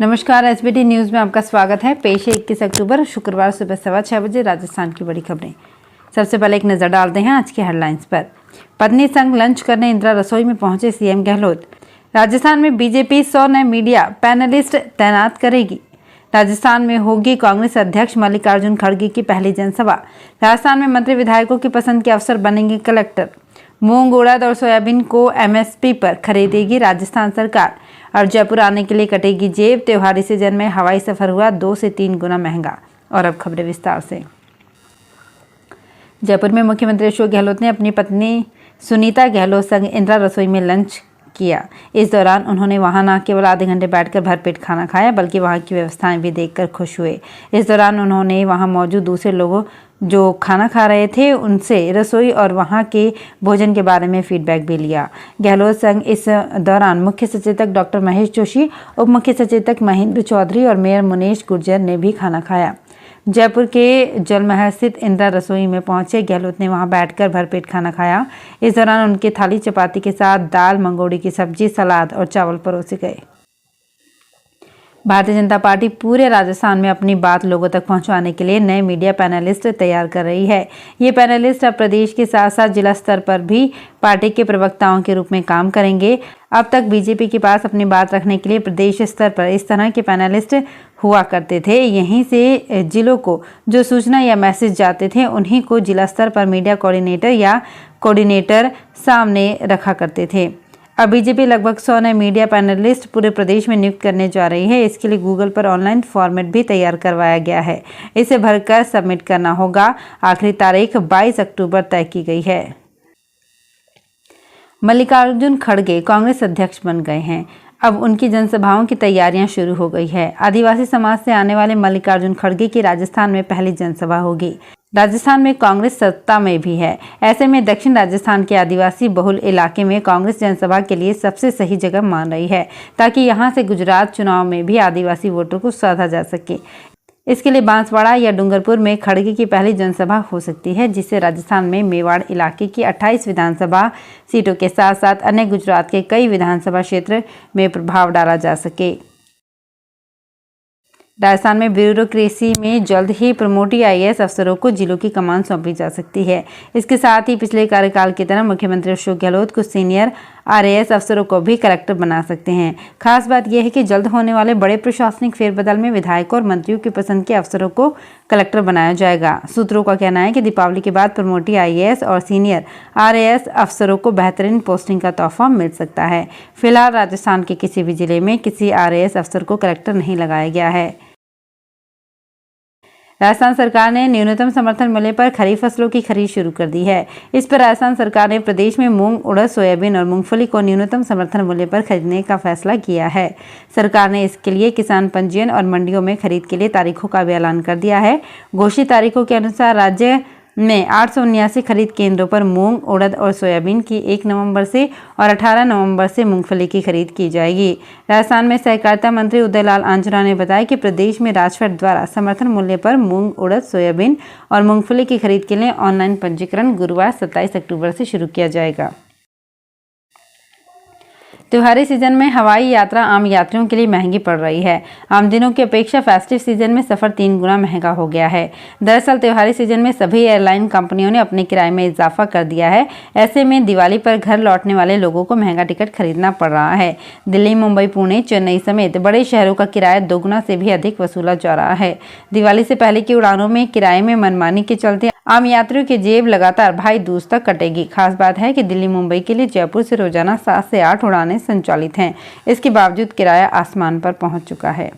नमस्कार, SBT news में आपका स्वागत है। पेश है 21 अक्टूबर शुक्रवार सुबह 6:15 बजे राजस्थान की बड़ी खबरें। सबसे पहले एक नज़र डालते हैं आज के हेडलाइंस पर। पत्नी संग लंच करने इंदिरा रसोई में पहुंचे सीएम गहलोत। राजस्थान में बीजेपी 100 नए मीडिया पैनलिस्ट तैनात करेगी। राजस्थान में होगी कांग्रेस अध्यक्ष मल्लिकार्जुन खड़गे की पहली जनसभा। राजस्थान में मंत्री विधायकों की पसंद के अफसर बनेंगे कलेक्टर। मूंग, उड़द और सोयाबीन को एमएसपी पर खरीदेगी राजस्थान सरकार। और जयपुर आने के लिए कटेगी जेब। त्योहारी सीजन में हवाई सफर हुआ 2 से 3 गुना महंगा। और अब खबरें विस्तार से। जयपुर में मुख्यमंत्री अशोक गहलोत ने अपनी पत्नी सुनीता गहलोत संग इंदिरा रसोई में लंच किया। इस दौरान उन्होंने वहां न केवल आधे घंटे बैठकर भरपेट खाना खाया, बल्कि वहां की व्यवस्थाएं भी देखकर खुश हुए। इस दौरान उन्होंने वहां मौजूद दूसरे लोगों जो खाना खा रहे थे उनसे रसोई और वहां के भोजन के बारे में फीडबैक भी लिया। गहलोत संग इस दौरान मुख्य सचेतक डॉक्टर महेश जोशी, उप मुख्य सचेतक महेंद्र चौधरी और मेयर मुनेश गुर्जर ने भी खाना खाया। जयपुर के जलमहल स्थित इंदिरा रसोई में पहुंचे गहलोत ने वहां बैठकर भरपेट खाना खाया। इस दौरान उनकी थाली चपाती के साथ दाल, मंगोड़ी की सब्जी, सलाद और चावल परोसे गए। भारतीय जनता पार्टी पूरे राजस्थान में अपनी बात लोगों तक पहुंचाने के लिए नए मीडिया पैनलिस्ट तैयार कर रही है। ये पैनलिस्ट अब प्रदेश के साथ साथ जिला स्तर पर भी पार्टी के प्रवक्ताओं के रूप में काम करेंगे। अब तक बीजेपी के पास अपनी बात रखने के लिए प्रदेश स्तर पर इस तरह के पैनलिस्ट हुआ करते थे। यहीं से जिलों को जो सूचना या मैसेज जाते थे उन्हीं को जिला स्तर पर मीडिया कोऑर्डिनेटर या कोऑर्डिनेटर सामने रखा करते थे। अब बीजेपी लगभग 100 नए मीडिया पैनलिस्ट पूरे प्रदेश में नियुक्त करने जा रही है। इसके लिए गूगल पर ऑनलाइन फॉर्मेट भी तैयार करवाया गया है। इसे भरकर सबमिट करना होगा। आखिरी तारीख 22 अक्टूबर तय की गई है। मल्लिकार्जुन खड़गे कांग्रेस अध्यक्ष बन गए हैं। अब उनकी जनसभाओं की तैयारियां शुरू हो गई है। आदिवासी समाज से आने वाले मल्लिकार्जुन खड़गे की राजस्थान में पहली जनसभा होगी। राजस्थान में कांग्रेस सत्ता में भी है। ऐसे में दक्षिण राजस्थान के आदिवासी बहुल इलाके में कांग्रेस जनसभा के लिए सबसे सही जगह मान रही है, ताकि यहां से गुजरात चुनाव में भी आदिवासी वोटों को साधा जा सके। इसके लिए बांसवाड़ा या डूंगरपुर में खड़गे की पहली जनसभा हो सकती है, जिससे राजस्थान में मेवाड़ इलाके की 28 विधानसभा सीटों के साथ साथ अन्य गुजरात के कई विधानसभा क्षेत्र में प्रभाव डाला जा सके। राजस्थान में ब्यूरोक्रेसी में जल्द ही प्रमोटी आईएएस अफसरों को जिलों की कमान सौंपी जा सकती है। इसके साथ ही पिछले कार्यकाल की तरह मुख्यमंत्री अशोक गहलोत कुछ सीनियर आरएएस अफसरों को भी कलेक्टर बना सकते हैं। खास बात यह है कि जल्द होने वाले बड़े प्रशासनिक फेरबदल में विधायकों और मंत्रियों की पसंद के अफसरों को कलेक्टर बनाया जाएगा। सूत्रों का कहना है कि दीपावली के बाद प्रमोटी आईएएस और सीनियर आरएएस अफसरों को बेहतरीन पोस्टिंग का तोहफा मिल सकता है। फिलहाल राजस्थान के किसी भी जिले में किसी आरएएस अफसर को कलेक्टर नहीं लगाया गया है। राजस्थान सरकार ने न्यूनतम समर्थन मूल्य पर खरीफ फसलों की खरीद शुरू कर दी है। इस पर राजस्थान सरकार ने प्रदेश में मूंग, उड़द, सोयाबीन और मूंगफली को न्यूनतम समर्थन मूल्य पर खरीदने का फैसला किया है। सरकार ने इसके लिए किसान पंजीयन और मंडियों में खरीद के लिए तारीखों का भी ऐलान कर दिया है। घोषित तारीखों के अनुसार राज्य में 879 खरीद केंद्रों पर मूंग, उड़द और सोयाबीन की 1 नवंबर से और 18 नवंबर से मूंगफली की खरीद की जाएगी। राजस्थान में सहकारिता मंत्री उदयलाल आंजना ने बताया कि प्रदेश में राजफेड द्वारा समर्थन मूल्य पर मूंग, उड़द, सोयाबीन और मूंगफली की खरीद के लिए ऑनलाइन पंजीकरण गुरुवार 27 अक्टूबर से शुरू किया जाएगा। त्योहारी सीजन में हवाई यात्रा आम यात्रियों के लिए महंगी पड़ रही है। आम दिनों की अपेक्षा फेस्टिव सीजन में सफर 3 गुना महंगा हो गया है। दरअसल त्योहारी सीजन में सभी एयरलाइन कंपनियों ने अपने किराए में इजाफा कर दिया है। ऐसे में दिवाली पर घर लौटने वाले लोगों को महंगा टिकट खरीदना पड़ रहा है। दिल्ली, मुंबई, पुणे, चेन्नई समेत बड़े शहरों का किराया 2 गुना से भी अधिक वसूला जा रहा है। दिवाली से पहले की उड़ानों में किराए में मनमानी के चलते आम यात्रियों की जेब लगातार भाई दूज तक कटेगी। खास बात है कि दिल्ली, मुंबई के लिए जयपुर से रोजाना 7 से 8 उड़ानें संचालित हैं। इसके बावजूद किराया आसमान पर पहुंच चुका है।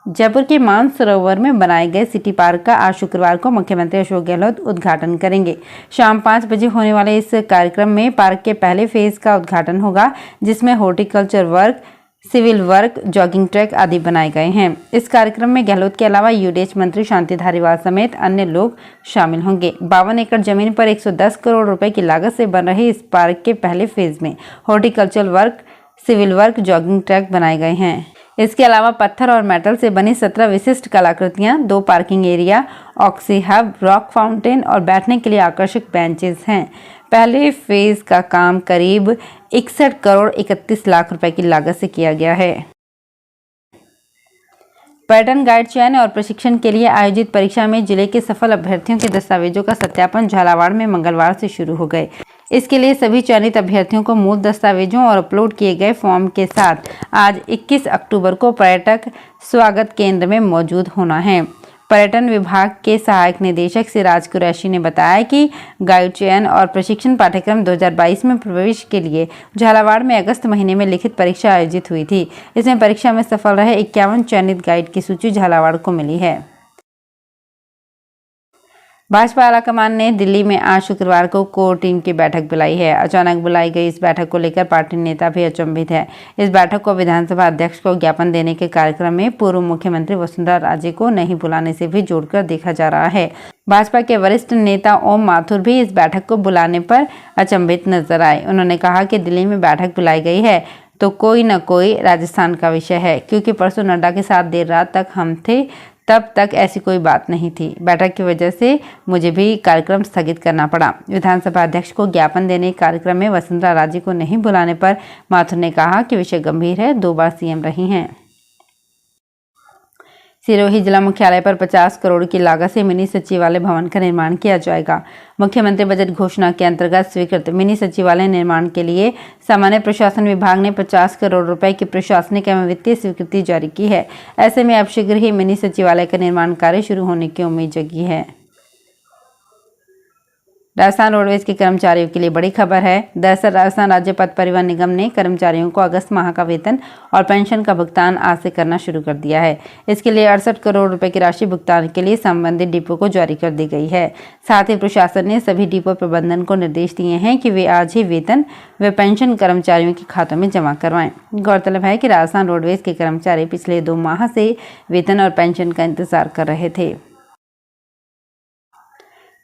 जयपुर के मानसरोवर में बनाए गए सिटी पार्क का आज शुक्रवार को मुख्यमंत्री अशोक गहलोत उद्घाटन करेंगे। शाम 5 बजे होने वाले इस कार्यक्रम में पार्क के पहले फेज का उद्घाटन होगा, जिसमें horticulture work, civil work, jogging track आदि बनाए गए हैं। इस कार्यक्रम में गहलोत के अलावा यूडीएच मंत्री शांति धारीवाल समेत अन्य लोग शामिल होंगे। 52 एकड़ जमीन पर 110 करोड़ रुपए की लागत से बन रहे इस पार्क के पहले फेज में horticulture work, civil work, jogging track बनाए गए हैं। इसके अलावा पत्थर और मेटल से बनी 17 विशिष्ट कलाकृतियां, 2 parking area, oxy hub, rock fountain और बैठने के लिए आकर्षक बेंचेस हैं। पहले फेज का काम करीब 61 करोड़ 31 लाख रुपए की लागत से किया गया है। पर्यटन गाइड चयन और प्रशिक्षण के लिए आयोजित परीक्षा में जिले के सफल अभ्यर्थियों के दस्तावेजों का सत्यापन झालावाड़ में मंगलवार से शुरू हो गए। इसके लिए सभी चयनित अभ्यर्थियों को मूल दस्तावेजों और अपलोड किए गए फॉर्म के साथ आज 21 अक्टूबर को पर्यटक स्वागत केंद्र में मौजूद होना है। पर्यटन विभाग के सहायक निदेशक सिराज कुरैशी ने बताया कि गाइड चयन और प्रशिक्षण पाठ्यक्रम 2022 में प्रवेश के लिए झालावाड़ में अगस्त महीने में लिखित परीक्षा आयोजित हुई थी। इसमें परीक्षा में सफल रहे 51 चयनित गाइड की सूची झालावाड़ को मिली है। भाजपा आलाकमान ने दिल्ली में आज शुक्रवार को कोर टीम की बैठक बुलाई है। अचानक बुलाई गई इस बैठक को लेकर पार्टी नेता भी अचंभित है। इस बैठक को विधानसभा अध्यक्ष को ज्ञापन देने के कार्यक्रम में पूर्व मुख्यमंत्री वसुंधरा राजे को नहीं बुलाने से भी जोड़कर देखा जा रहा है। भाजपा के वरिष्ठ नेता ओम माथुर भी इस बैठक को बुलाने पर अचंभित नजर आए। उन्होंने कहा कि दिल्ली में बैठक बुलाई गई है तो कोई न कोई राजस्थान का विषय है, क्योंकि परसों नड्डा के साथ देर रात तक हम थे, तब तक ऐसी कोई बात नहीं थी। बैठक की वजह से मुझे भी कार्यक्रम स्थगित करना पड़ा। विधानसभा अध्यक्ष को ज्ञापन देने के कार्यक्रम में वसुंधरा राजे को नहीं बुलाने पर माथुर ने कहा कि विषय गंभीर है, 2 बार सीएम रही हैं। सिरोही जिला मुख्यालय पर 50 करोड़ की लागत से मिनी सचिवालय भवन का निर्माण किया जाएगा। मुख्यमंत्री बजट घोषणा के अंतर्गत स्वीकृत मिनी सचिवालय निर्माण के लिए सामान्य प्रशासन विभाग ने 50 करोड़ रुपए की प्रशासनिक एवं वित्तीय स्वीकृति जारी की है। ऐसे में अब शीघ्र ही मिनी सचिवालय का निर्माण कार्य शुरू होने की उम्मीद जगी है। राजस्थान रोडवेज के कर्मचारियों के लिए बड़ी खबर है। दरअसल राजस्थान राज्य पथ परिवहन निगम ने कर्मचारियों को अगस्त माह का वेतन और पेंशन का भुगतान आज से करना शुरू कर दिया है। इसके लिए 68 करोड़ रुपए की राशि भुगतान के लिए संबंधित डिपो को जारी कर दी गई है। साथ ही प्रशासन ने सभी डिपो प्रबंधन को निर्देश दिए हैं कि वे आज ही वेतन व पेंशन कर्मचारियों के खातों में जमा करवाएं। गौरतलब है कि राजस्थान रोडवेज के कर्मचारी पिछले 2 माह से वेतन और पेंशन का इंतजार कर रहे थे।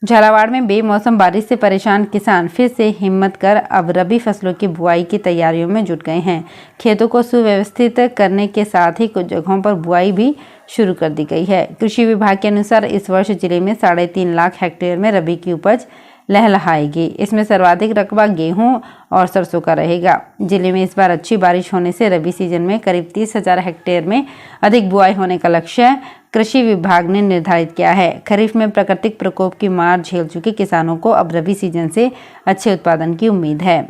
झालावाड़ में बेमौसम बारिश से परेशान किसान फिर से हिम्मत कर अब रबी फसलों की बुआई की तैयारियों में जुट गए हैं। खेतों को सुव्यवस्थित करने के साथ ही कुछ जगहों पर बुआई भी शुरू कर दी गई है। कृषि विभाग के अनुसार इस वर्ष जिले में 3.5 लाख हेक्टेयर में रबी की उपज लहलहाएगी। इसमें सर्वाधिक रकबा गेहूं और सरसों का रहेगा। जिले में इस बार अच्छी बारिश होने से रबी सीजन में करीब 30,000 हेक्टेयर में अधिक बुआई होने का लक्ष्य कृषि विभाग ने निर्धारित किया है। खरीफ में प्राकृतिक प्रकोप की मार झेल चुके किसानों को अब रबी सीजन से अच्छे उत्पादन की उम्मीद है।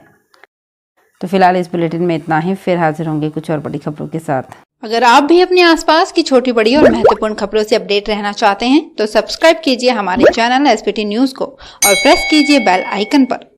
तो फिलहाल इस बुलेटिन में इतना ही। फिर हाजिर होंगे कुछ और बड़ी खबरों के साथ। अगर आप भी अपने आसपास की छोटी बड़ी और महत्वपूर्ण खबरों से अपडेट रहना चाहते हैं तो सब्सक्राइब कीजिए हमारे चैनल एसपीटी न्यूज को और प्रेस कीजिए बेल आइकन पर।